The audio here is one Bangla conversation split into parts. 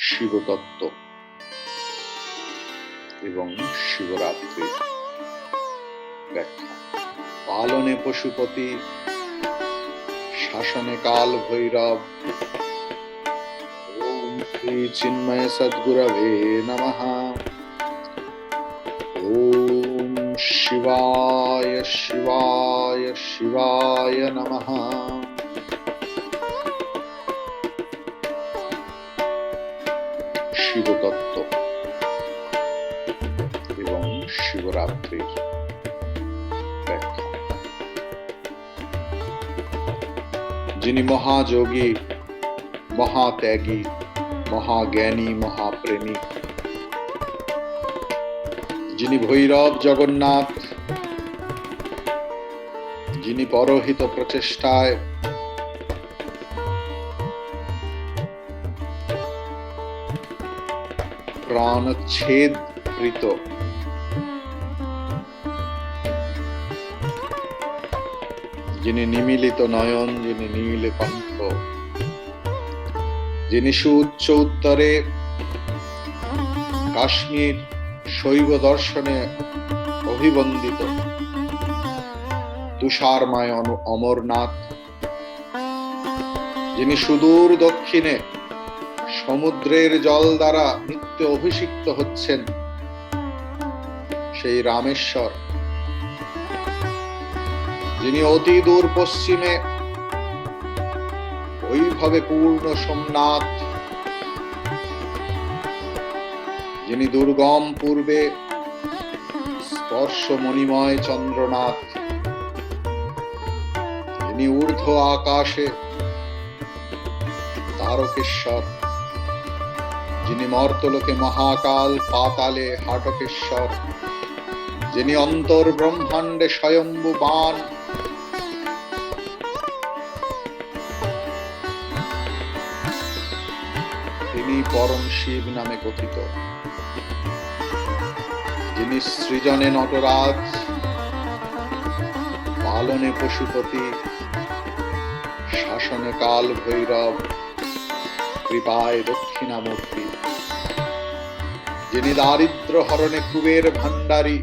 শিবতত্ত্ব এবং শিবরাত্রির ব্যাখ্যা। পালনে পশুপতি, শাসনে কাল ভৈরব। ওম শ্রী চিন্ময় সদ্গুরবে নমঃ। ওম শিবায় শিবায় শিবায় নমঃ। শিবতত্ত্ব এবং শিবরাত্রির ব্যাখ্যা। যিনি মহাযোগী, মহাত্যাগী, মহাজ্ঞানী, মহাপ্রেমিক, যিনি ভৈরব জগন্নাথ, যিনি পরহিত প্রচেষ্টায় প্রাণচ্ছেদকৃত, যিনি নিমীলিত নয়ন, যিনি নীলকণ্ঠ, যিনি সুউচ্চ উত্তরে কাশ্মীর শৈব দর্শনে অভিবন্দিত তুষারময় অমরনাথ, যিনি সুদূর দক্ষিণে সমুদ্রের জল দ্বারা নিত্য অভিষিক্ত হচ্ছেন সেই রামেশ্বর, যিনি অতি দূর পশ্চিমে বৈভবে পূর্ণ সোমনাথ, যিনি দুর্গম পূর্বে স্পর্শ মণিময় চন্দ্রনাথ, যিনি ঊর্ধ্ব আকাশে তারকেশ্বর, যিনি মর্তলোকে মহাকাল, পাতালে হাটকেশ্বর, যিনি অন্তর ব্রহ্মাণ্ডে স্বয়ম্ভু বাণ, তিনি পরম শিব নামে কথিত, যিনি সৃজনে নটরাজ, পালনে পশুপতি, শাসনে কাল ভৈরব, কৃপায় দক্ষিণামূর্তি, যিনি দারিদ্র হরণে কুবের ভাণ্ডারী,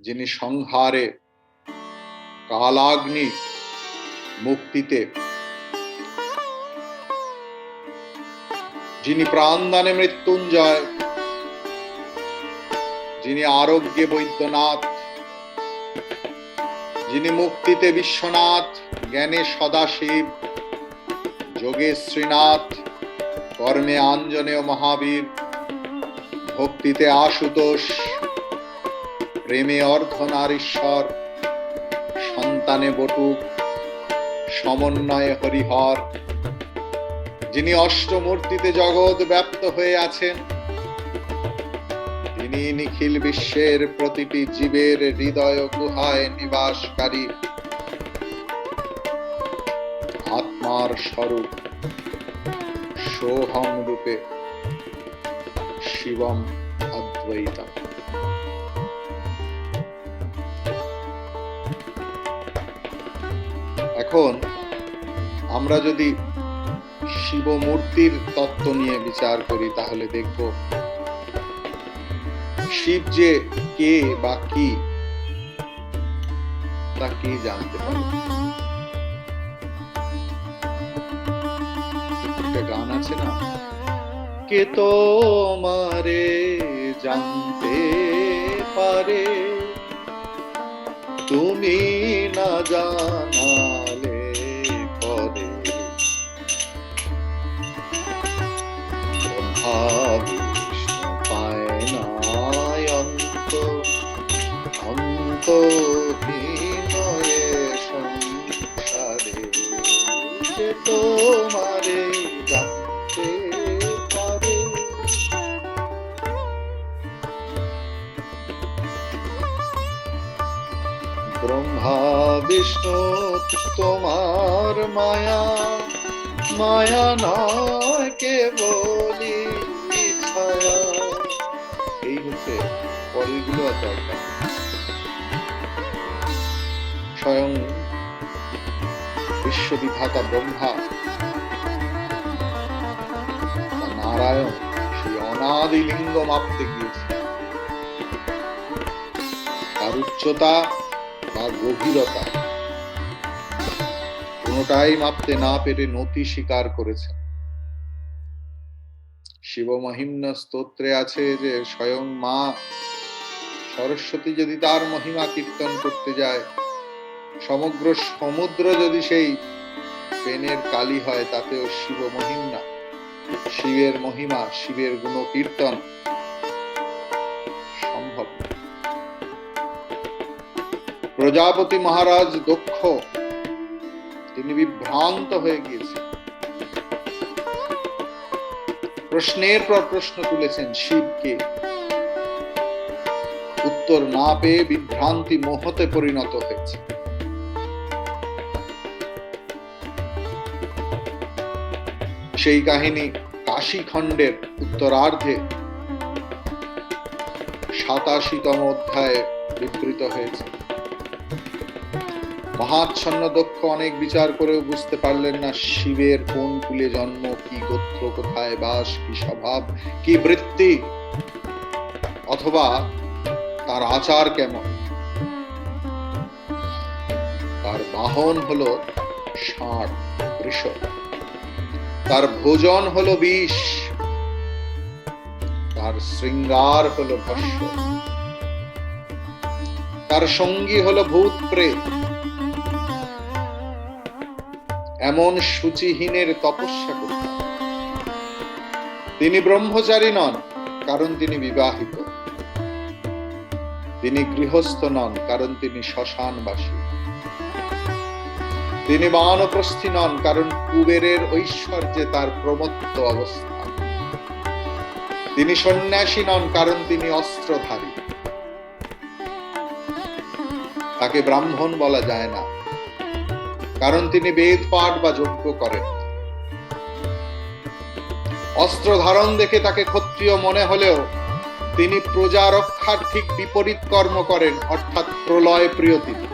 যিনি সংহারে কালাগ্নি মুক্তিতে, যিনি প্রাণদানে মৃত্যুঞ্জয়, যিনি আরোগ্যে বৈদ্যনাথ, যিনি মুক্তিতে বিশ্বনাথ, জ্ঞানে সদাশিব, যোগে শ্রীনাথ, কর্মে আঞ্জনেয় মহাবীর, ভক্তিতে আশুতোষ, প্রেমে অর্ধনারীশ্বর, সন্তানে বটুক, সমন্বয়ে হরিহর, যিনি অষ্টমূর্তিতে জগৎ ব্যাপ্ত হয়ে আছেন, তিনি নিখিল বিশ্বের প্রতিটি জীবের হৃদয় গুহায় নিবাসকারী আত্মার স্বরূপ সোহম রূপে শিবম অদ্বৈতম। এখন আমরা যদি শিব মূর্তির তত্ত্ব নিয়ে বিচার করি তাহলে দেখব শিব যে কে বা কি তা কি জানতে পারি। একটা গান আছে না, কে তোমারে জানতে পারে তুমি না জানালে পরে, পায় না অন্ত অন্তহীনয়ে সংসারে, কে তোমারে জানতে পারে। ব্রহ্মা বিষ্ণু তোমার মায়া, মায়া নয় কেবলি ছায়া। এই হচ্ছে পরের গুলো আর দরকার। স্বয়ং বিশ্ববিধাতা ব্রহ্মা নারায়ণ সেই অনাদি লিঙ্গ মাপতে গিয়েছে, তার উচ্চতা বা গভীরতা কোনটাই মাপতে না পেরে নতি স্বীকার করেছে। শিব মহিম্ন স্তোত্রে আছে যে স্বয়ং মা সরস্বতী যদি তার মহিমা কীর্তন করতে যায়, সমগ্র সমুদ্র যদি সেই পেনের কালি হয়, তাতেও শিব মহিম্না, শিবের মহিমা, শিবের গুণ কীর্তন সম্ভব। প্রজাপতি মহারাজ দক্ষ তিনি বিভ্রান্ত হয়ে গিয়েছেন, প্রশ্নের পর প্রশ্ন তুলেছেন শিবকে, উত্তর না পেয়ে বিভ্রান্তি মোহতে পরিণত হয়েছে। সেই কাহিনী কাশী খণ্ডের উত্তরার্ধে 87তম অধ্যায়ে বিবৃত হয়েছে। মহাচ্ছন্ন দক্ষ অনেক বিচার করেও বুঝতে পারলেন না শিবের কোন কুলে জন্ম, কি গোত্র, কোথায় বাস, কি স্বভাব, কি বৃত্তি, অথবা তার আচার কেমন। তার বাহন হলো ষাঁড়, বৃষ, তার ভোজন হলো বিষ, তার শৃঙ্গার হলো ভস্য, তার সঙ্গী হলো ভূত প্রেত। এমন শুচিহীনের তপস্যা করতেন। তিনি ব্রহ্মচারী নন, কারণ তিনি বিবাহিত। তিনি গৃহস্থ নন, কারণ তিনি শ্মশানবাসী। তিনি বানপ্রস্থী নন, কারণ কুবেরের ঐশ্বর্যে তার প্রমত্ত অবস্থা। তিনি সন্ন্যাসী নন, কারণ তিনি অস্ত্রধারী। তাকে ব্রাহ্মণ বলা যায় না, কারণ তিনি বেদ পাঠ বা যজ্ঞ করেন। অস্ত্র ধারণ দেখে তাকে ক্ষত্রিয় মনে হলেও তিনি প্রজা রক্ষার ঠিক বিপরীত কর্ম করেন, অর্থাৎ প্রলয় প্রিয় তিনি।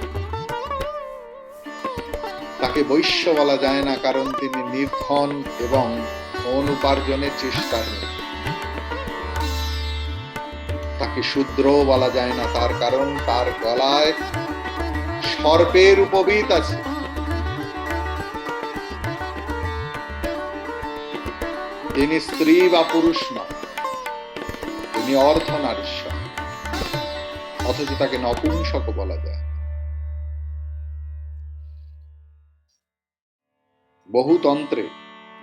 তাকে বৈশ্য বলা যায় না, কারণ তিনি নির্ধন এবং ধন উপার্জনের চেষ্টাহীন। তাকে শূদ্র বলা যায় না, তার কারণ তার গলায় সর্পের উপবিত আছে। তিনি স্ত্রী বা পুরুষ নন, তিনি অর্ধনারীশ্বর, অথচ তাকে নপুংসক বলা যায়। বহু তন্ত্রে,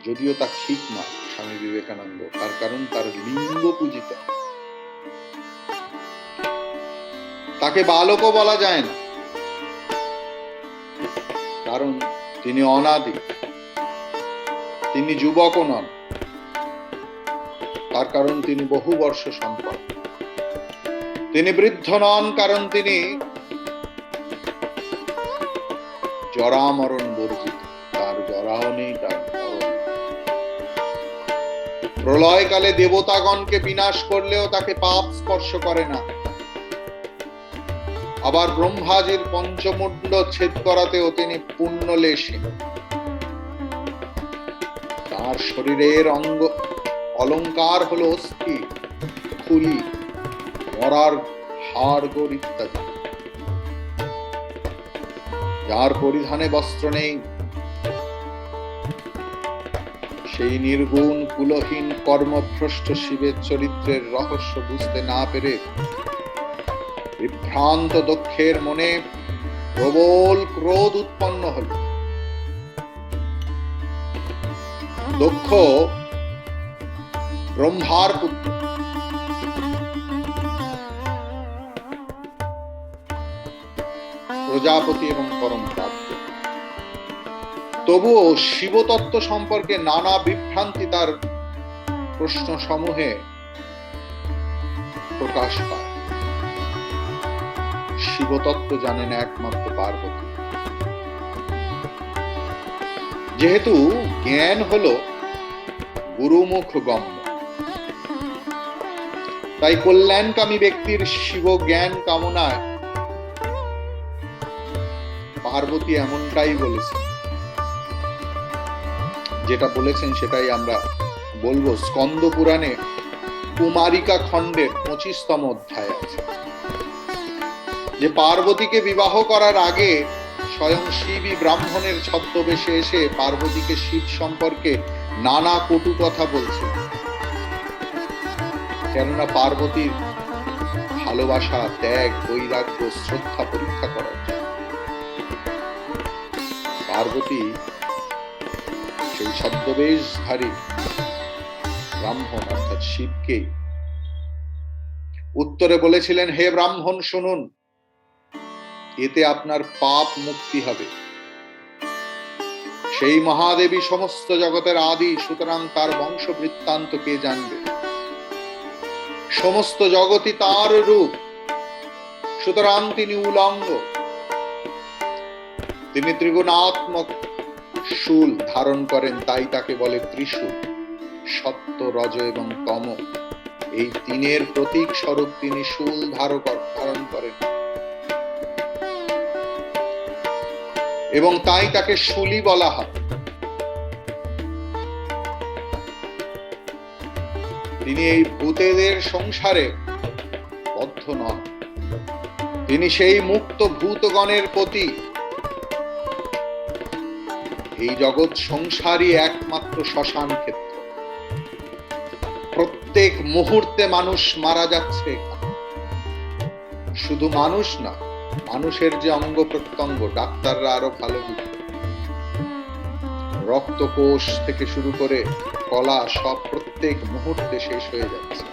যদিও তা ঠিক নয়, স্বামী বিবেকানন্দ, তার কারণ তার লিঙ্গ পূজিত। তাকে বালকও বলা যায় না, কারণ তিনি অনাদি। তিনি যুবকও নন, তার কারণ তিনি বহু বর্ষ সম্পন্ন। তিনি বৃদ্ধ নন, কারণ তিনি জরা মরণ বর্জিত। তার জরাও নেই, তার মরণ। প্রলয়কালে দেবতাগণকে বিনাশ করলেও তাকে পাপ স্পর্শ করে না। আবার ব্রহ্মাজির পঞ্চমুণ্ড ছেদ করাতেও তিনি পুণ্যলেশহীন। তার শরীরের অঙ্গ অলঙ্কার হলো অস্থি, খুলি, মরার হাড় গোড় ইত্যাদি। যার পরিধানে বস্ত্র নেই, সেই নির্গুণ কুলহীন কর্মভ্রষ্ট শিবের চরিত্রের রহস্য বুঝতে না পেরে বিভ্রান্ত দক্ষের মনে প্রবল ক্রোধ উৎপন্ন হল। দক্ষ ব্রহ্মার পুত্র, প্রজাপতি এবং পরম প্রাপ্য। তবুও শিবতত্ত্ব সম্পর্কে নানা বিভ্রান্তি তার প্রশ্ন সমূহে প্রকাশ পায়। শিবতত্ত্ব জানেন একমাত্র পার্বতী। যেহেতু জ্ঞান হলো গুরুমুখ গম্য, তাই কল্যাণকামী ব্যক্তির শিব জ্ঞান কামনায় পার্বতী এমনটাই বলেছেন। যেটা বলেছেন সেটাই আমরা বলবো স্কন্দ পুরাণে কুমারিকা খণ্ডের 25তম অধ্যায় আছে, যে পার্বতীকে বিবাহ করার আগে স্বয়ং শিবই ব্রাহ্মণের ছদ্মবেশে এসে পার্বতীকে শিব সম্পর্কে নানা কটু কথা বলছে, কেননা পার্বতীর ভালোবাসা, ত্যাগ, বৈরাগ্য, শ্রদ্ধা পরীক্ষা করার জন্য। পার্বতী সেই ছদ্মবেশধারী ব্রাহ্মণ অর্থাৎ শিবকে উত্তরে বলেছিলেন, হে ব্রাহ্মণ শুনুন, এতে আপনার পাপ মুক্তি হবে। সেই মহাদেবী সমস্ত জগতের আদি, সুতরাং তার বংশ বৃত্তান্ত কে জানবে? সমস্ত জগৎই তার রূপ, সুতরাং তিনি উলঙ্গ। তিনি ত্রিগুণাত্মক শূল ধারণ করেন, তাই তাকে বলে ত্রিশূল। সত্য, রজ এবং তম এই তিনের প্রতীক স্বরূপ তিনি শূল ধারণ করেন, এবং তাই তাকে শূলী বলা হয়। তিনি এই ভূতেদের সংসারে বদ্ধ নন, তিনি সেই মুক্ত ভূতগণের পতি। এই জগৎ সংসারই একমাত্র শ্মশান ক্ষেত্র। প্রত্যেক মুহূর্তে মানুষ মারা যাচ্ছে। শুধু মানুষ না, মানুষের যে অঙ্গ প্রত্যঙ্গ, ডাক্তাররা আরো ভালো বুঝবে, রক্তকোষ থেকে শুরু করে কলা সব প্রত্যেক মুহূর্তে শেষ হয়ে যাচ্ছে।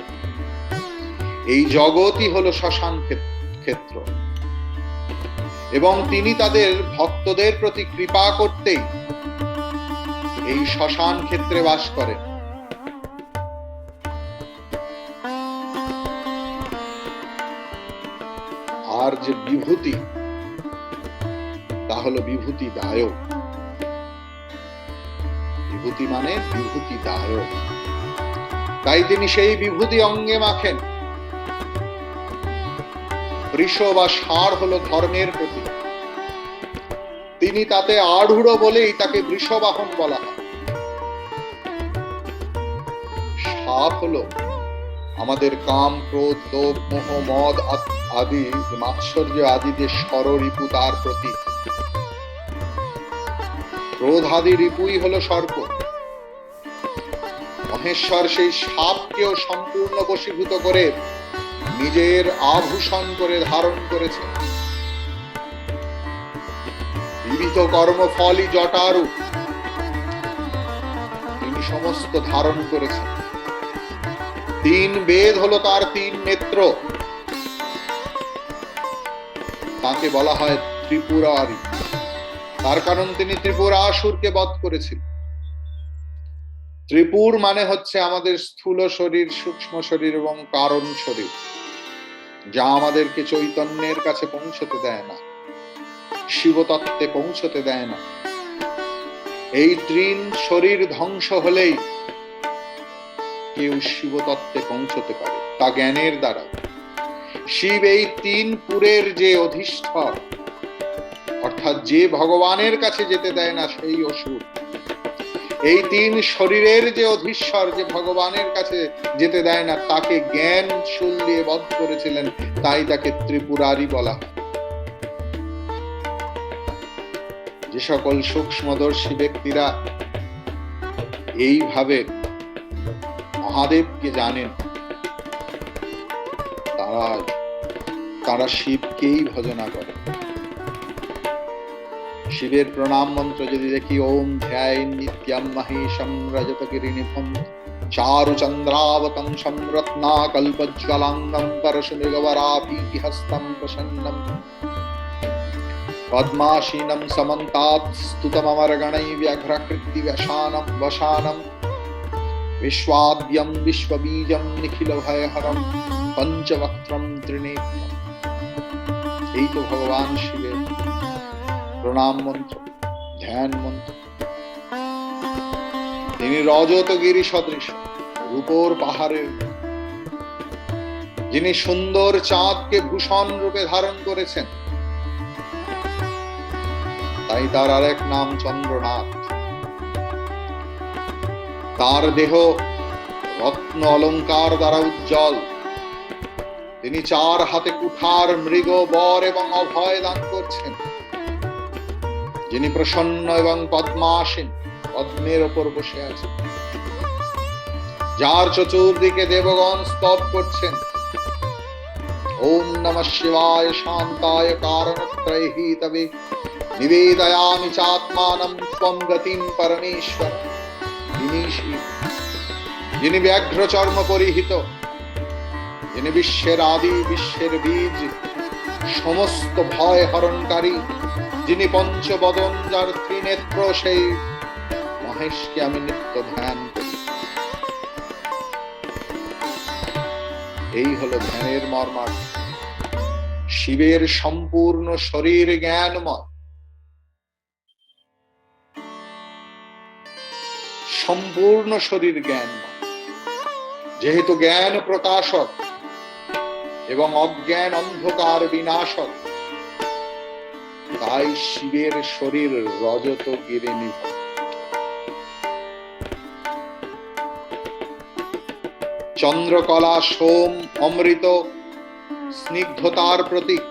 এই জগৎই হলো শ্মশান ক্ষেত্র, এবং তিনি তাদের ভক্তদের প্রতি কৃপা করতেই এই শ্মশান ক্ষেত্রে বাস করেন। আর যে বিভূতি, তা হলো বিভূতি দায়ক। বিভূতি মানে বিভূতি দায়ক, তাই তিনি সেই বিভূতি অঙ্গে মাখেন। বৃষ বা ষাঁড় হলো ধর্মের প্রতীক, তিনি তাতে আড়ূঢ় বলেই তাকে বৃষবাহন বলা হয়। সাপ হলো আমাদের কাম, ক্রোধ, লোভ, মোহ, মদ আদি মাৎসর্য আদি যে ষড়রিপু তার প্রতীক। ক্রোধ আদি রিপুই হলো সর্প। মহেশ্বর সেই সাপকেও সম্পূর্ণ বশীভূত করে নিজের আভূষণ করে ধারণ করেছেন। বিবিধ কর্মফলই জটারু, তিনি সমস্ত ধারণ করেছেন। 3 বেদ হলো তার 3 নেত্র, তাকে বলা হয় ত্রিপুরারি। তার কারণ তিনি ত্রিপুরাসুরকে বধ করেছিলেন। ত্রিপুর মানে হচ্ছে আমাদের স্থূল শরীর, সূক্ষ্ম শরীর এবং কারণ শরীর, যা আমাদেরকে চৈতন্যের কাছে পৌঁছতে দেয় না, শিবতত্ত্বে পৌঁছতে দেয় না। এই 3 শরীর ধ্বংস হলেই কেউ শিবতত্ত্বে পৌঁছতে পারে, তা জ্ঞানের দ্বারা। শিব এই 3 পুরের যে অধিষ্ঠান, অর্থাৎ যে ভগবানের কাছে যেতে দেয় না সেই অসুর। এই 3 শরীরের যে অধীশ্বর, যে ভগবানের কাছে যেতে দেয় না, তাকে জ্ঞান শূল দিয়ে বধ করেছিলেন, তাই তাকে ত্রিপুরারি বলা হয়। যে সকল সূক্ষ্মদর্শী ব্যক্তিরা এইভাবে মহাদেবকে জানেন, তারা শিবকেই ভজনা করে। শিবের প্রণাম মন্ত্র যদি দেখি, ওম ধ্যান নিত্যম মহেশম রজতগিরিনিভম চারু চন্দ্রাবতংসম রত্নাকল্পজ্জ্বলাঙ্গম পরশুমৃগবরাভীতিহস্తం প্রসন্নম পদ্মাসীনম সমন্তাৎ স্তুতমমরগণৈ ব্যঘ্রকৃতি वशानम विश्वाद्यं विश्वबीजं निखिलभयहरं पंचवक्त्रं त्रिनेत्रम्। এই তো ভগবান শিবের প্রণাম মন্ত্র, ধ্যান মন্ত্র। তিনি রজতগিরি সদৃশ, রূপোর পাহাড়ের, যিনি সুন্দর চাঁদকে ভূষণ রূপে ধারণ করেছেন, তাই তার আরেক নাম চন্দ্রনাথ। তার দেহ রত্ন অলঙ্কার দ্বারা উজ্জ্বল। তিনি 4 হাতে কুঠার, মৃগ, বর এবং অভয় দান করছেন। যিনি প্রসন্ন এবং পদ্মাসীন, পদ্মের ওপর বসে আছেন, যার চতুর্দিকে দেবগণ স্তব করছেন। ওম নমঃ শিবায় শান্তায় কারণত্রয়হি তবে নিবেদয়ামি চাত্মানম ত্বম গতিম পরমেশ্বর। যিনি ব্যাঘ্র চর্ম পরিহিত, যিনি বিশ্বের আদি, বিশ্বের বীজ, সমস্ত ভয় হরণকারী, যিনি পঞ্চবদন, যার ত্রিনেত্র, সেই মহেশকে আমি নিত্য ধ্যান করি। এই হলো ধ্যানের মর্মার্থ। শিবের সম্পূর্ণ শরীর জ্ঞানময়, সম্পূর্ণ শরীর জ্ঞানময়। যেহেতু জ্ঞান প্রকাশক এবং অজ্ঞান অন্ধকার বিনাশক, তাই শিবের শরীর রজত গিরে নিভৃত। চন্দ্রকলা, সোম, অমৃত, স্নিগ্ধতার প্রতীক।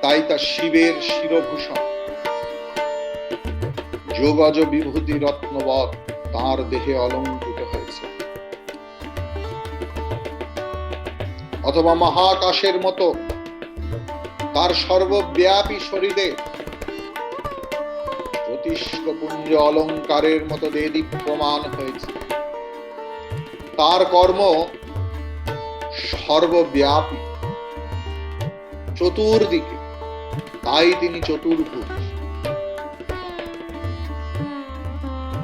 তাই তা শিবের শিরভূষণ। যোগজ বিভূতি রত্নবৎ তার দেহে অলঙ্কৃত হয়েছে। অথবা মহাকাশের মতো তার সর্বব্যাপী শরীরে জ্যোতিষ্কপুঞ্জ অলঙ্কারের মতো দেদীপ্যমান হয়েছে। তার কর্ম সর্বব্যাপী, চতুর্দিকে, তাই তিনি চতুর্ভুজ।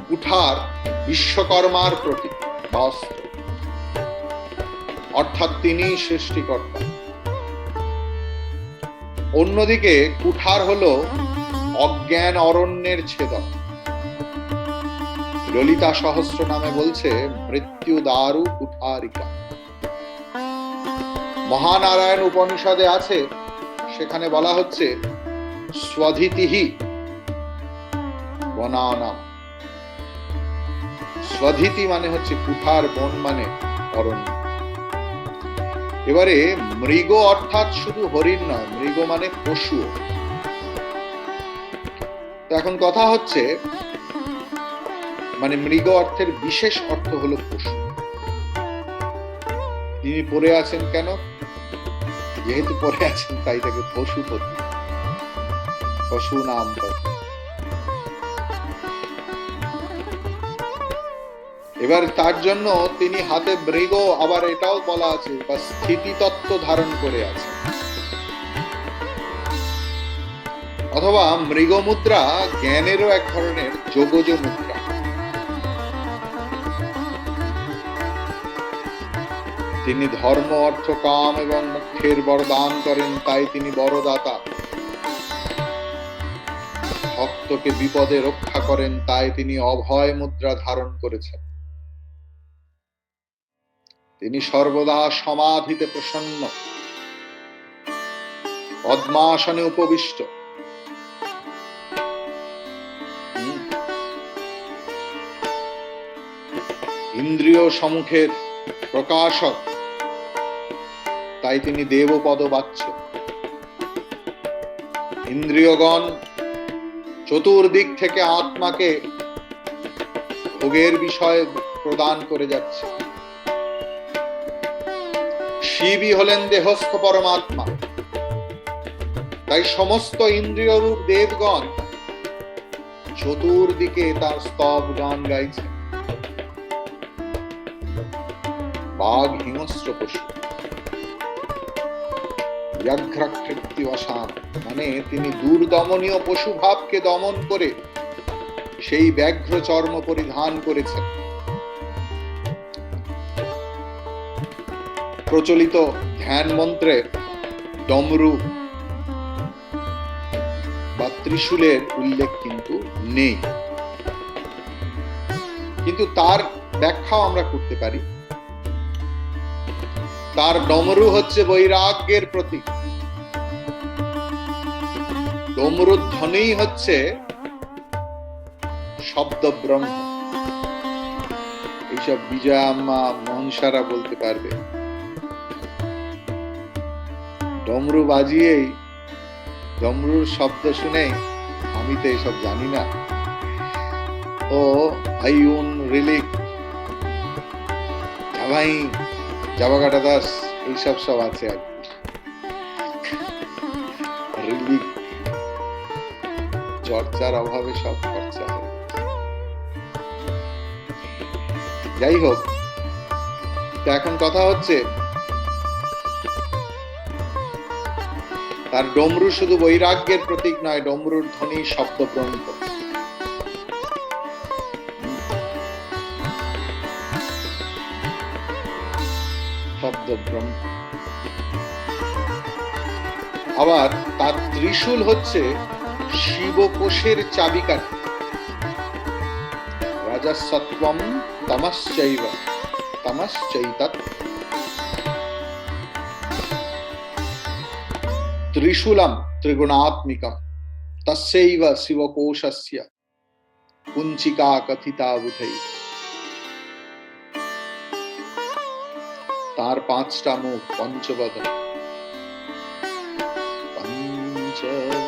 কুঠার বিশ্বকর্মার প্রতীক বা অস্ত্র, অর্থাৎ তিনি সৃষ্টিকর্তা। অন্যদিকে কুঠার হলো অজ্ঞান অরণ্যের ছেদক। ললিতা সহস্র নামে বলছে মৃত্যু দারু কুঠারিকা। মহানারায়ণ উপনিষদে আছে, সেখানে বলা হচ্ছে স্বধিতিহি বনানাম। স্বধিতি মানে হচ্ছে কুঠার, বন মানে অরণ্য। এবারে মৃগ অর্থাৎ শুধু হরিণ নয়, মৃগ মানে পশু। তো এখন কথা হচ্ছে, মানে মৃগ অর্থের বিশেষ অর্থ হলো পশু। তিনি পড়ে আছেন কেন? যেহেতু পড়ে আছেন তাই তাকে পশুপতি, পশু নাম। এবার তার জন্য তিনি হাতে মৃগ, আবার এটাও বলা আছে বা স্থিতি তত্ত্ব ধারণ করে আছে। অথবা মৃগ মুদ্রা জ্ঞানেরও এক ধরনের যোগজ মুদ্রা। তিনি ধর্ম, অর্থ, কাম এবং মোক্ষের বরদান করেন, তাই তিনি বরদাতা। ভক্তকে বিপদে রক্ষা করেন, তাই তিনি অভয় মুদ্রা ধারণ করেছেন। তিনি সর্বদা সমাধিতে প্রসন্ন, পদ্মাসনে উপবিষ্ট। ইন্দ্রিয় সম্মুখের প্রকাশক, তাই তিনি দেবপদ বাচ্য। ইন্দ্রিয়গণ চতুর্দিক থেকে আত্মাকে ভোগের বিষয় প্রদান করে যাচ্ছে। শিবই হলেন দেহস্থ পরমাত্মা, তাই সমস্ত ইন্দ্রিয় রূপ দেবগণ চতুর্দিকে তার স্তব গান গাইছে। বাঘ হিংস্র পশু, মানে তিনি দুর্দমনীয় পশু ভাবকে দমন করে সেই ব্যাঘ্র চর্ম পরিধান করেছেন। প্রচলিত ধ্যান মন্ত্রে ডমরু বা ত্রিশূলের উল্লেখ কিন্তু নেই, কিন্তু তার ব্যাখ্যাও আমরা করতে পারি। তার ডমরু হচ্ছে বৈরাগ্যের প্রতীক। ডমরু ধ্বনি হচ্ছে শব্দ ব্রহ্ম। এইসব বিজয়া আম্মা মনসারা বলতে পারবে। ডমরু বাজিয়েই, ডমরুর শব্দ শুনেই আমি তো এসব জানি না, ও আইউন রিলিক জাভাই জাভাগাটা দাস এইসব সব আছে আর রিলিক চর্চার অভাবে সব খরচা হয়। যাই হোক, তো এখন কথা হচ্ছে তার ডমরু শুধু বৈরাগ্যের প্রতীক নয়, ডমরুর ধ্বনি শব্দ ব্রহ্ম। শব্দ ব্রহ্ম। আবার তার ত্রিশূল হচ্ছে শিবকোষের চাবিকাঠি। রাজসত্বম তমশ্চৈব তমশ্চৈতৎ। ত্রিশূলম ত্রিগুণাত্মিকম তস্যৈব শিবকোষস্য কুঞ্চিকা কথিতা বুধৈ। তার পাঁচটা মুখ, পঞ্চবদন। পঞ্চবদন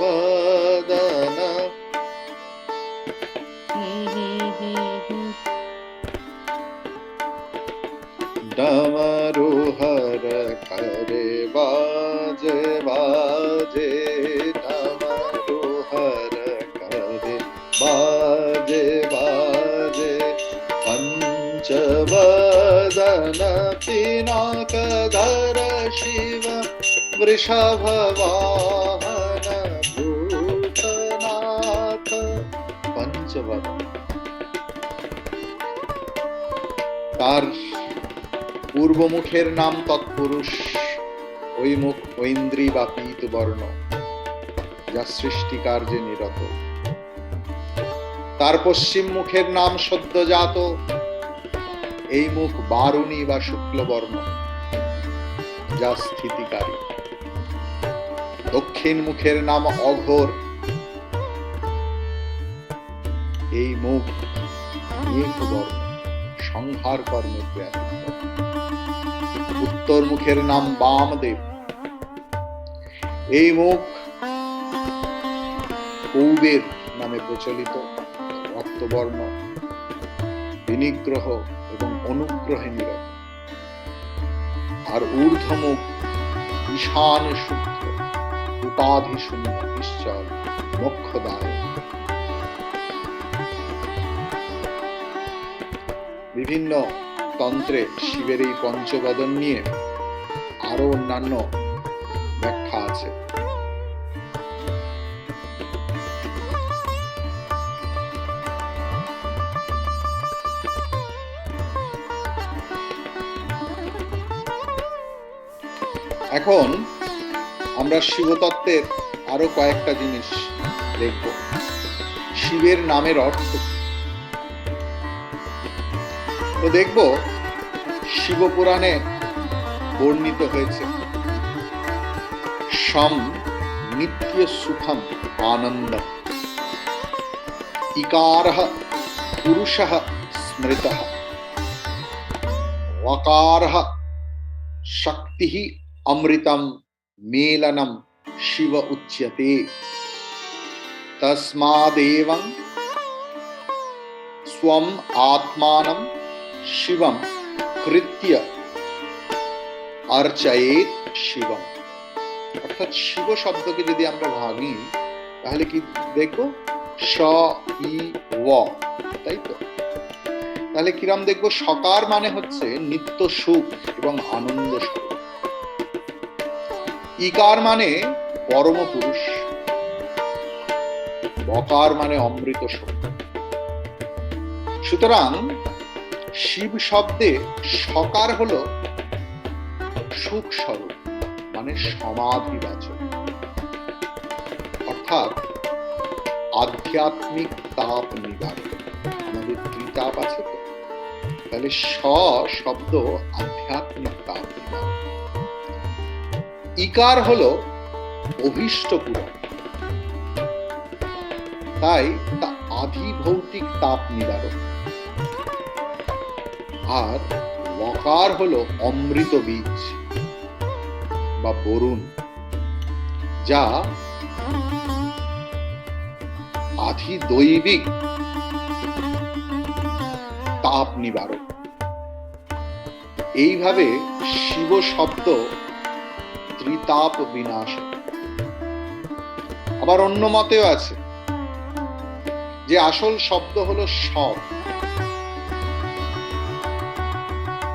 डमरू हर करे बाजे बाजे, डमरू हर करे बाजे बाजे। पंचवदन पिनाकधर शिव वृषभ वाहन भूतनाथ। पंचवदन। তার পূর্ব মুখের নাম তৎপুরুষ, ওই মুখ ঐন্দ্রী বা পীত বর্ণ, যা সৃষ্টি কার্যে নিরত। তার পশ্চিম মুখের নাম সদ্যজাত, এই মুখ বারুণী বা শুক্ল বর্ণ, যা স্থিতিকারী। দক্ষিণ মুখের নাম অঘোর, এই মুখ মেঘ বর্ণ, সংহার কর্মে ব্যাপৃত। উত্তর মুখের নাম বামদেব, এই মুখ কৌবের নামে প্রচলিত, রক্তবর্ণ, বিনিগ্রহ এবং অনুগ্রহে নিরত। আর ঊর্ধ্বমুখ ঈশান শুদ্ধ, উপাধি শূন্য, নিশ্চল, মোক্ষদায়। বিভিন্ন তন্ত্রে শিবের এই পঞ্চবদন নিয়ে আরো অন্যান্য ব্যাখ্যা আছে। এখন আমরা শিবতত্ত্বের আরো কয়েকটা জিনিস দেখব। শিবের নামের অর্থ তো দেখব। শিবপুরাণে বর্ণিত হয়েছে সম নিত্য সুখম আনন্দম, ইকারঃ পুরুষঃ স্মৃতঃ, ওকারঃ শক্তিঃ অমৃতম মেলনম শিব উচ্যতে। তস্মাদেবং स्वम आत्मानं शिवम कृत्य अर्चयेत शिवम। অর্থাৎ শিব শব্দকে যদি আমরা ভাঙি তাহলে কি দেখবো? স ই ও, তাই তো? তাহলে কিরম দেখবো? সকার মানে হচ্ছে নিত্য সুখ এবং আনন্দ স্বরূপ। ইকার মানে পরম পুরুষ, বকার মানে অমৃত শক্তি। সুতরাং শিব শব্দে সকার হলো সুখ স্বরূপ, মানে সমাধিবাচক, অর্থাৎ আধ্যাত্মিক তাপ নিবারক। আমাদের ত্রিতাপ আছে তো, তাহলে স শব্দ আধ্যাত্মিক তাপ নিবারক। ইকার হলো অভীষ্ট পূরণ, তাই তা আধি ভৌতিক তাপ নিবারক। আর লকার হলো অমৃত বীজ বা বরুণ, যা আধি দৈবিক তাপ নিবারক। এইভাবে শিব শব্দ ত্রিতাপ বিনাশ। আবার অন্য মতেও আছে যে আসল শব্দ হলো সব,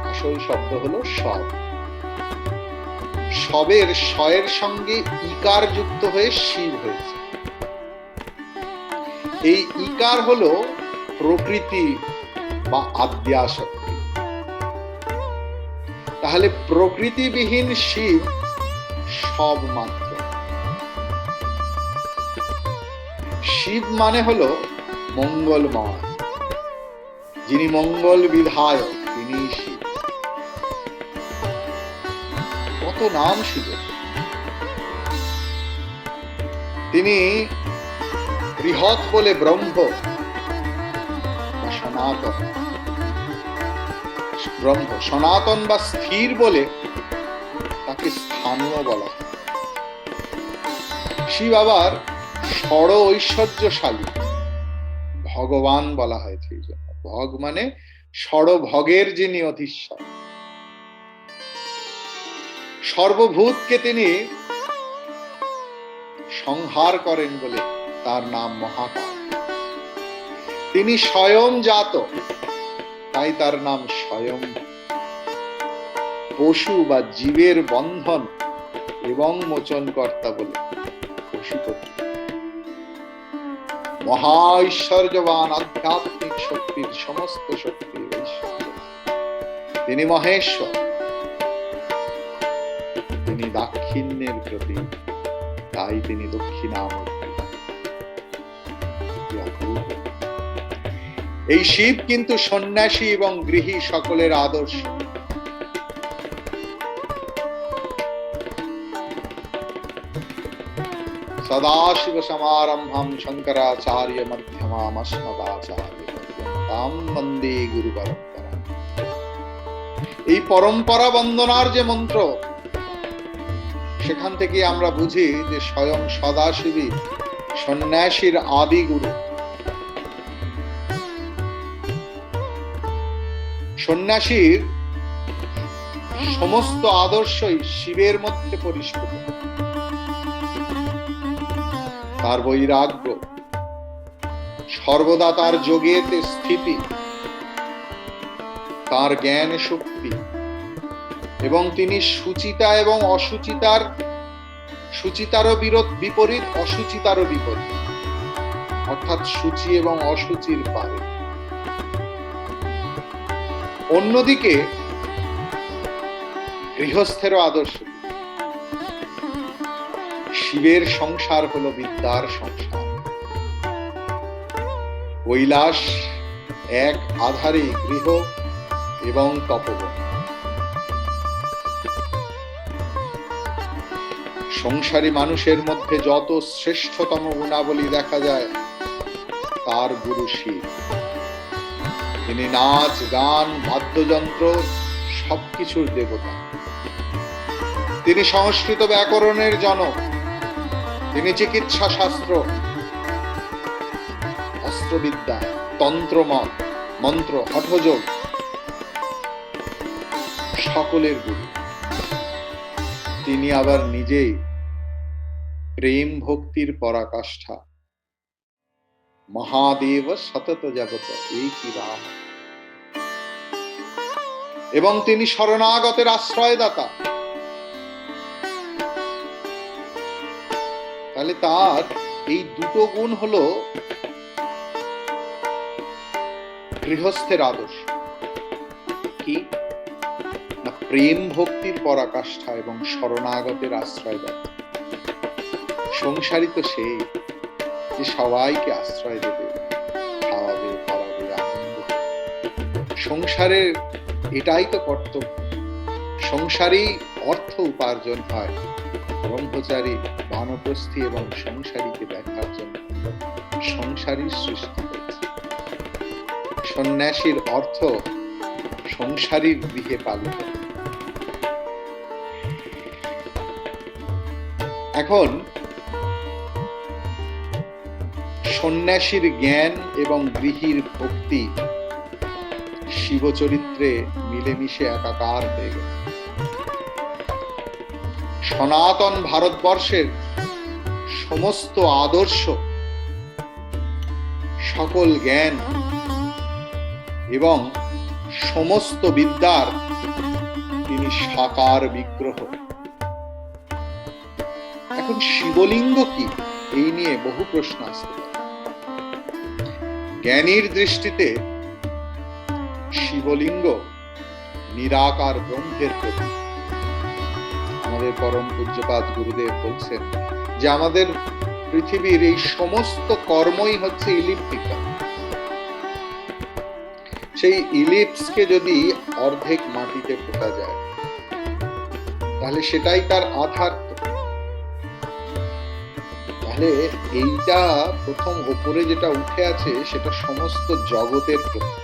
আসল শব্দ হলো সব। সবের শয়ের সঙ্গে ইকার যুক্ত হয়ে শিব হয়েছে। এই ইকার হলো প্রকৃতি বা আদ্যাশক্তি। তাহলে প্রকৃতিবিহীন শিব সব মাত্র। শিব মানে হলো মঙ্গলময়, যিনি মঙ্গল বিধায়ক, তিনি শিব। কত নাম শিব! তিনি বৃহৎ বলে ব্রহ্ম বা সনাতন, ব্রহ্ম সনাতন বা স্থির বলে তাকে স্থানীয় বলা হয়। শিব আবার ষড় ঐশ্বর্যশালী ভগবান বলা হয় সেই জন্য। ভগ মানে ষড় ভগের যিনি অধীশ্বর। সর্বভূতকে তিনি সংহার করেন বলে তার নাম মহাকাল। তিনি স্বয়ং জাত, তাই তার নাম স্বয়ং। পশু বা জীবের বন্ধন এবং মোচনকর্তা বলে পশুপতি। মহা ঐশ্বর্যবান আধ্যাত্মিক শক্তির সমস্ত শক্তির ঐশ্বর্য। তিনি মহেশ্বর, তিনি দাক্ষিণ্যের প্রতীক, তাই তিনি দক্ষিণামূর্তি। এই শিব কিন্তু সন্ন্যাসী এবং গৃহী সকলের আদর্শ। সদাশিব সমারম্ভম শঙ্করাচার্য মধ্যমাম अस्मदाचार्য পর্যন্তাম বন্দে গুরু পরম্পরা। এই পরম্পরা বন্দনার যে মন্ত্র, সেখান থেকে আমরা বুঝি যে স্বয়ং সদাশিবই সন্ন্যাসীর আদি গুরু। সন্ন্যাসীর সমস্ত আদর্শই শিবের মধ্যে পরিস্ফুট। তার বৈরাগ্য, সর্বদা তার যোগেতে স্থিতি, তার জ্ঞান শক্তি, এবং তিনি সুচিতা এবং সুচিতারও বিপরীত, অসুচিতারও বিপরীত, অর্থাৎ সূচি এবং অসুচির পারে। অন্যদিকে গৃহস্থেরও আদর্শ। শিবের সংসার হলো বিদ্যার সংসার। কৈলাস এক আধারে গৃহ এবং তপবন। সংসারী মানুষের মধ্যে যত শ্রেষ্ঠতম গুণাবলী দেখা যায়, তার গুরু শিব। তিনি নাচ, গান, বাদ্যযন্ত্র সবকিছুর দেবতা। তিনি সংস্কৃত ব্যাকরণের জনক। তিনি চিকিৎসা শাস্ত্র, অস্ত্রবিদ্যা, তন্ত্রমত, মন্ত্র, হঠযোগ সকলের গুরু। তিনি আবার নিজেই প্রেম ভক্তির পরাকাষ্ঠা। মহাদেব সতত জগত এই কি রাম। এবং তিনি শরণাগতের আশ্রয়দাতা। তাহলে তার এই দুটো গুণ হলো গৃহস্থের আদর্শ। কি না, প্রেম ভক্তির পরাকাষ্ঠা এবং শরণাগতের আশ্রয়দাতা। সংসারী তো সেই যে সবাইকে আশ্রয় দেবে, খাওয়াবে, পড়াবে, আনন্দ। সংসারের এটাই তো কর্তব্য। সংসারী অর্থ উপার্জন হয়। ব্রহ্মচারী, বানপ্রস্থী এবং সংসারীকে দেখার জন্য সংসারী সৃষ্টি। সন্ন্যাসীর অর্থ সংসারীর গৃহে পালিত। এখন সন্ন্যাসীর জ্ঞান এবং গৃহীর ভক্তি শিবচরিত্রে মিলেমিশে একাকার হয়ে গেছে। সনাতন ভারতবর্ষের সমস্ত আদর্শ, সকল জ্ঞান এবং সমস্ত বিদ্যার তিনি সাকার বিগ্রহ। এখন শিবলিঙ্গ কি, এই নিয়ে বহু প্রশ্ন আসতে পারে। জ্ঞানীর দৃষ্টিতে শিবলিঙ্গ নিরাকার ব্রহ্মের প্রতীক। আমাদের পরম পূজ্যপাদ গুরুদেব বলছেন যে আমাদের পৃথিবীর এই সমস্ত কর্মই হচ্ছে ইলিপ্টিক্যাল। সেই ইলিপসকে যদি অর্ধেক মাটিতে পোতা যায় তাহলে সেটাই তার আধার। তাহলে এইটা প্রথম উপরে যেটা উঠে আছে সেটা সমস্ত জগতের প্রতীক।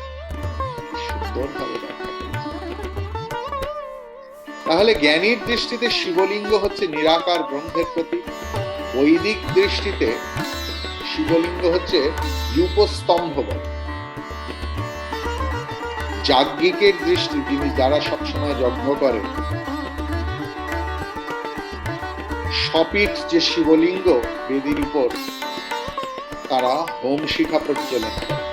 সুন্দরভাবে ব্যাখ্যা করেছে। তাহলে জ্ঞানীর দৃষ্টিতে শিবলিঙ্গ হচ্ছে নিরাকার ব্রহ্মের প্রতীক। বৈদিক দৃষ্টিতে শিবলিঙ্গ হচ্ছে ইউপস্তম্ভ বলে। যাজ্ঞিকের দৃষ্টি, তিনি যারা সবসময় যজ্ঞ করে, সপিঠ যে শিবলিঙ্গ বেদির উপর, তারা হোম শিখা প্রজ্বলন করে।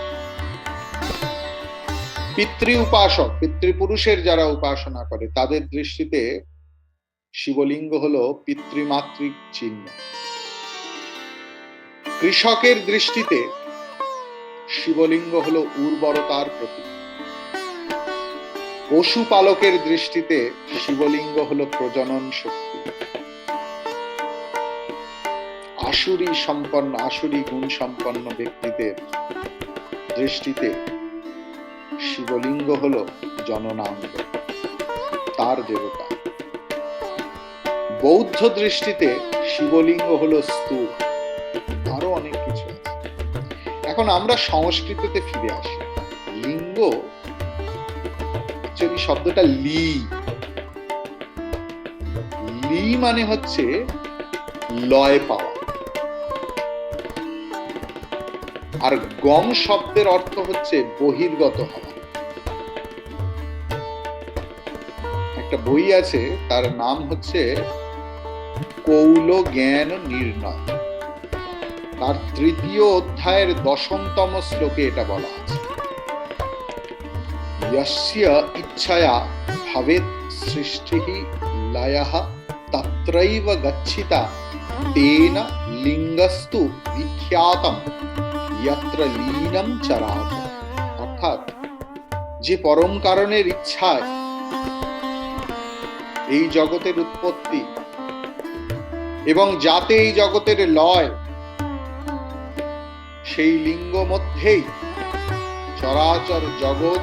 পিতৃ উপাসক, পিতৃপুরুষের যারা উপাসনা করে, তাদের দৃষ্টিতে শিবলিঙ্গ হলো পিতৃমাতৃক চিহ্ন। কৃষকের দৃষ্টিতে শিবলিঙ্গ হলো উর্বরতার প্রতীক। পশুপালকের দৃষ্টিতে শিবলিঙ্গ হলো প্রজনন শক্তি। আসুরি গুণ সম্পন্ন ব্যক্তিদের দৃষ্টিতে শিবলিঙ্গ হলো জননাঙ্গ, তার দেবতা। বৌদ্ধ দৃষ্টিতে শিবলিঙ্গ হলো স্তূপ। আরো অনেক কিছু আছে। এখন আমরা সংস্কৃততে ফিরে আসি। লিঙ্গ অ্যাকচুয়ালি শব্দটা লি মানে হচ্ছে লয় পাওয়া, আর গম শব্দের অর্থ হচ্ছে বহির্গত হওয়া। একটা বই আছে, তার নাম হচ্ছে কৌল জ্ঞান নির্ণয়। তার 3য় অধ্যায়ের 10তম শ্লোকে এটা বলা আছে, यस्य इच्छया भवेत् सृष्टिः लयः तत्रैव गच्छिता तेन लिंगस्तु विख्यातम यत्र लीनम चरात। অর্থাৎ যে পরম কারণের ইচ্ছায় এই জগতের উৎপত্তি এবং যাতে এই জগতের লয়, সেই লিঙ্গ মধ্যেই চরাচর জগৎ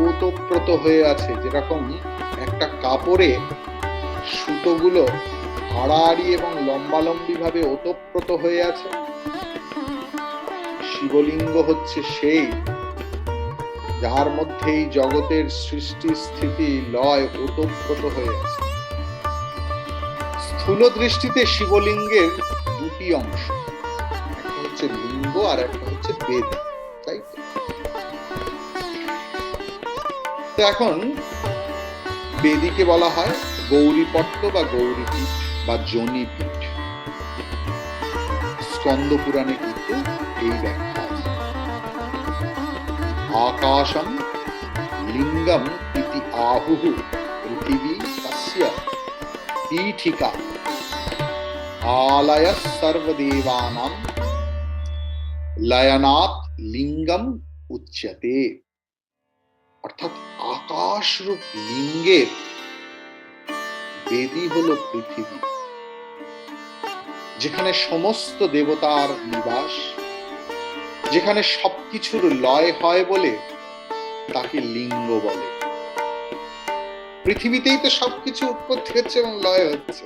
ওতপ্রোত হয়ে আছে। যেরকম একটা কাপড়ে সুতোগুলো আড়াআড়ি এবং লম্বালম্বি ভাবে ওতপ্রোত হয়ে আছে, শিবলিঙ্গ হচ্ছে সেই যার মধ্যেই জগতের সৃষ্টি স্থিতি লয় ওতপ্রোত হয়ে আছে। স্থূল দৃষ্টিতে শিবলিঙ্গের 2টি অংশ, একটা হচ্ছে লিঙ্গ আর একটা হচ্ছে বেদী, তাই তো? এখন বেদীকে বলা হয় গৌরীপট্ট বা গৌরীপীঠ বা যোনিপীঠ। স্কন্দ পুরাণে কিন্তু এই ব্যাখ্যা আছে। আকাশম লিঙ্গম ইতি আহুহু পৃথিবী তস্য পীঠিকা আলয় সর্বদেবানাম লয়নাৎ লিঙ্গম উচ্যতে। অর্থাৎ আকাশরূপ লিঙ্গের বেদী হলো পৃথিবী, যেখানে সমস্ত দেবতার নিবাস, যেখানে সবকিছুর লয় হয় বলে তাকে লিঙ্গ বলে। পৃথিবীতেই তো সবকিছু উৎপত্তি হচ্ছে এবং লয় হচ্ছে।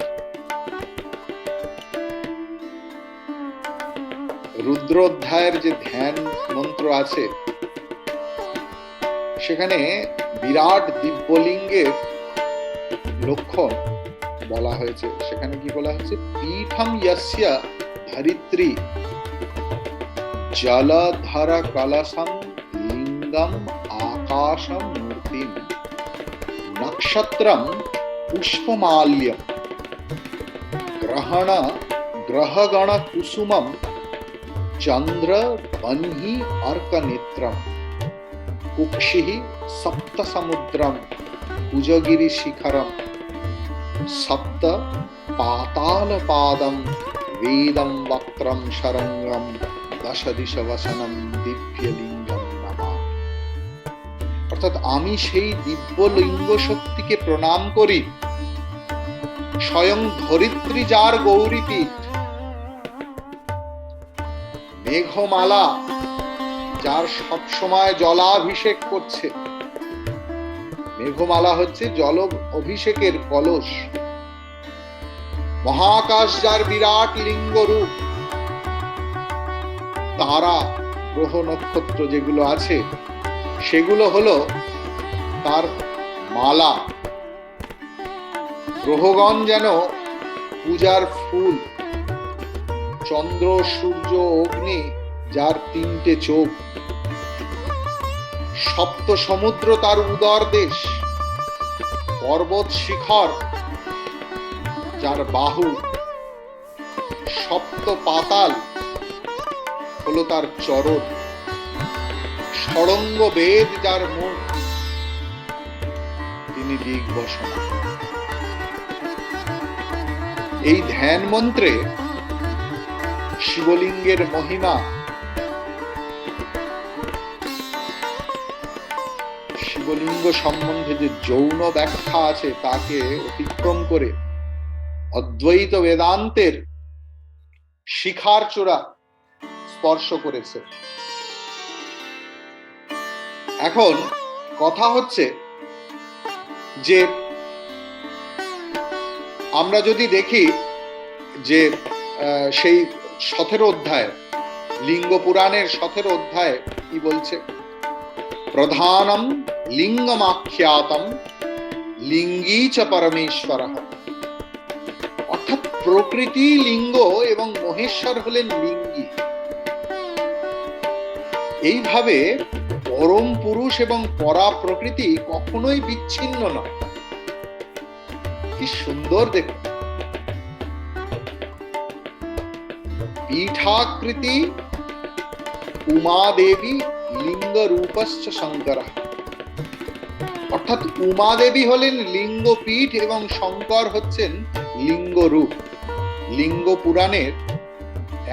রুদ্র অধ্যায়ের যে ধ্যান মন্ত্র আছে, সেখানে বিরাট দিব্যলিঙ্গের লক্ষণ বলা হয়েছে। সেখানে কি বলা হয়েছে? পীঠম ইয়স্য ধরিত্রী জলধর কলসম লিঙ্গম আকাশম মূর্তিম নক্ষত্রম পুষ্পমাল্যম গ্রহগণ কুসুমম চন্দ্র বহ্নি অর্কনেত্রম কুক্ষিঃ সপ্ত সমুদ্রম কুজগিরি শিখরম সপ্ত পাতাল পাদম বেদম বক্ত্রম শরঙ্গম দশ দিশ বসনম দিব্যলিঙ্গম নমামি। অর্থাৎ আমি সেই দিব্যলিঙ্গ শক্তিকে প্রণাম করি, স্বয়ং ধরিত্রী যার গৌরীপীঠ, মেঘমালা যার সবসময় জলাভিষেক করছে। মেঘমালা হচ্ছে জল অভিষেকের কলস। মহাকাশ যার বিরাট লিঙ্গ রূপ, তারা গ্রহ নক্ষত্র যেগুলো আছে সেগুলো হলো তার মালা। গ্রহগণ যেন পূজার ফুল। চন্দ্র, সূর্য, অগ্নি যার তিনটে চোখ। সপ্ত সমুদ্র তার উদর দেশ। পর্বত শিখর যার বাহু। সপ্ত পাতাল হলো তার চরণ। ষড়ঙ্গ বেদ যার মুখ, তিনি দিগ্বসনা। এই ধ্যান মন্ত্রে শিবলিঙ্গের মহিমা, শিবলিঙ্গ সম্বন্ধে যে যৌন ব্যাখ্যা আছে তাকে অতিক্রম করে অদ্বৈত বেদান্তের শিখার চূড়া স্পর্শ করেছে। এখন কথা হচ্ছে যে আমরা যদি দেখি যে সেই 17 অধ্যায়, লিঙ্গ পুরাণের 17 অধ্যায় কি বলছে? প্রধানম লিঙ্গমাখ্যাতম লিঙ্গী চ পরমেশ্বরঃ। অর্থাৎ প্রকৃতি লিঙ্গ এবং মহেশ্বর হলেন লিঙ্গী। এইভাবে পরম পুরুষ এবং পরা প্রকৃতি কখনোই বিচ্ছিন্ন নয়। কি সুন্দর দেখুন। পীঠাকৃতি উমা দেবী লিঙ্গ রূপশ্চ শঙ্কর। অর্থাৎ উমা দেবী হলেন লিঙ্গ পীঠ এবং শঙ্কর হচ্ছেন লিঙ্গ রূপ। লিঙ্গ পুরাণের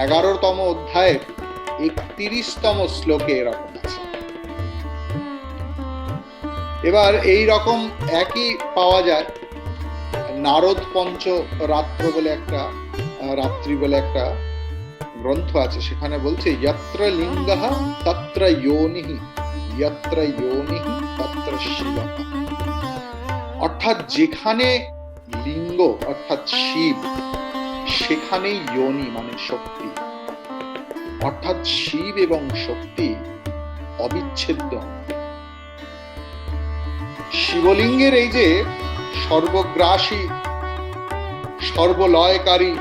11তম অধ্যায়ের 31তম শ্লোকে এরকম আছে। এবার এই রকম একই পাওয়া যায় নারদ পঞ্চ রাত্র বলে একটা রাত্রি বলে একটা গ্রন্থ আছে। সেখানে বলছে যত্র লিঙ্গঃ তত্র যোনিঃ, যত্র যোনিঃ তত্র শিবঃ। অর্থাৎ যেখানে লিঙ্গ অর্থাৎ শিব, সেখানেই যোনি মানে শক্তি। অর্থাৎ শিব এবং শক্তি অবিচ্ছেদ্য। শিবলিঙ্গের এই যে সর্বগ্রাসী, সর্বলয়কারী,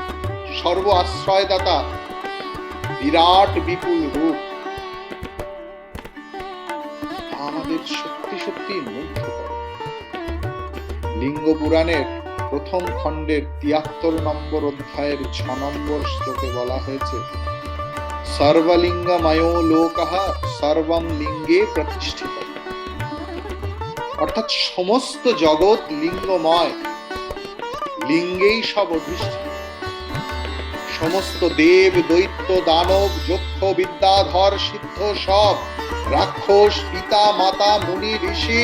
সর্ব আশ্রয়দাতা বিরাট বিপুল রূপ আমাদের সত্যি সত্যি মুগ্ধ করে। লিঙ্গ পুরাণের প্রথম খণ্ডের 73 নম্বর অধ্যায়ের 6 নম্বর শ্লোকে বলা হয়েছে সর্বলিঙ্গময়ো লোকঃ সর্বম লিঙ্গে প্রতিষ্ঠিত। অর্থাৎ সমস্ত জগৎ লিঙ্গময়, লিঙ্গেই সব অধিষ্ঠিত। সমস্ত দেব, দৈত্য, দানব, যক্ষ, বিদ্যাধর, সিদ্ধ, সব রাক্ষস, পিতা মাতা, মুনি, ঋষি,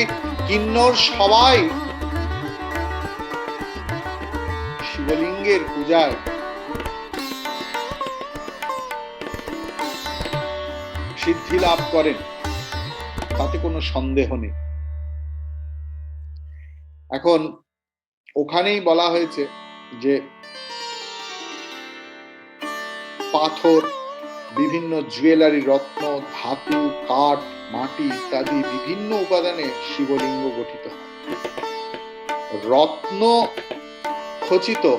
কিন্নর সবাই শিবলিঙ্গের পূজায় সিদ্ধি লাভ করেন, তাতে কোনো সন্দেহ নেই। এখন ওখানেই বলা হয়েছে যে পাথর, বিভিন্ন জুয়েলারি, রত্ন, ধাতু, কাঠ, মাটি ইত্যাদি বিভিন্ন উপাদানে শিবলিঙ্গ গঠিত হয়। রত্ন খচিত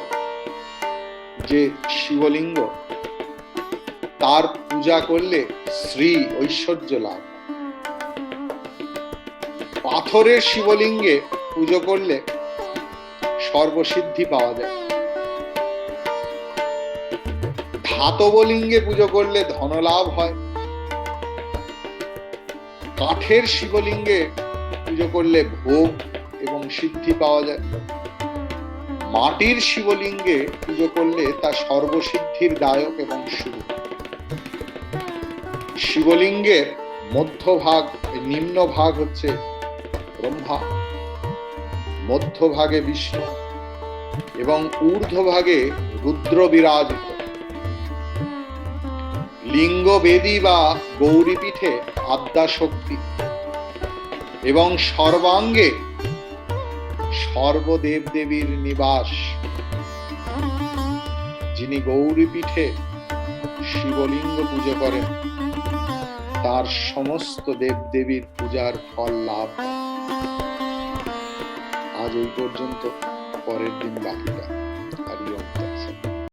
যে শিবলিঙ্গ, তার পূজা করলে শ্রী ঐশ্বর্য লাভ। পাথরের শিবলিঙ্গে পুজো করলে সর্বসিদ্ধি পাওয়া যায়। ধাতব লিঙ্গে পুজো করলে ধনলাভ হয়। কাঠের শিবলিঙ্গে পুজো করলে ভোগ এবং সিদ্ধি পাওয়া যায়। মাটির শিবলিঙ্গে পুজো করলে তা সর্বসিদ্ধির দায়ক এবং শুভ। শিবলিঙ্গের মধ্যভাগ, নিম্নভাগ হচ্ছে ব্রহ্মা, মধ্যভাগে বিষ্ণু এবং ঊর্ধ্বভাগে রুদ্র বিরাজিত। লিঙ্গ বেদী বা গৌরীপীঠে আদ্যাশক্তি এবং সর্বাঙ্গে সর্বদেব দেবীর নিবাস। যিনি গৌরীপীঠে শিবলিঙ্গ পুজো করেন তার সমস্ত দেব দেবীর পূজার ফল লাভ হয়। আজ এই পর্যন্ত, পরের দিন বাকিটা। হরি ওম।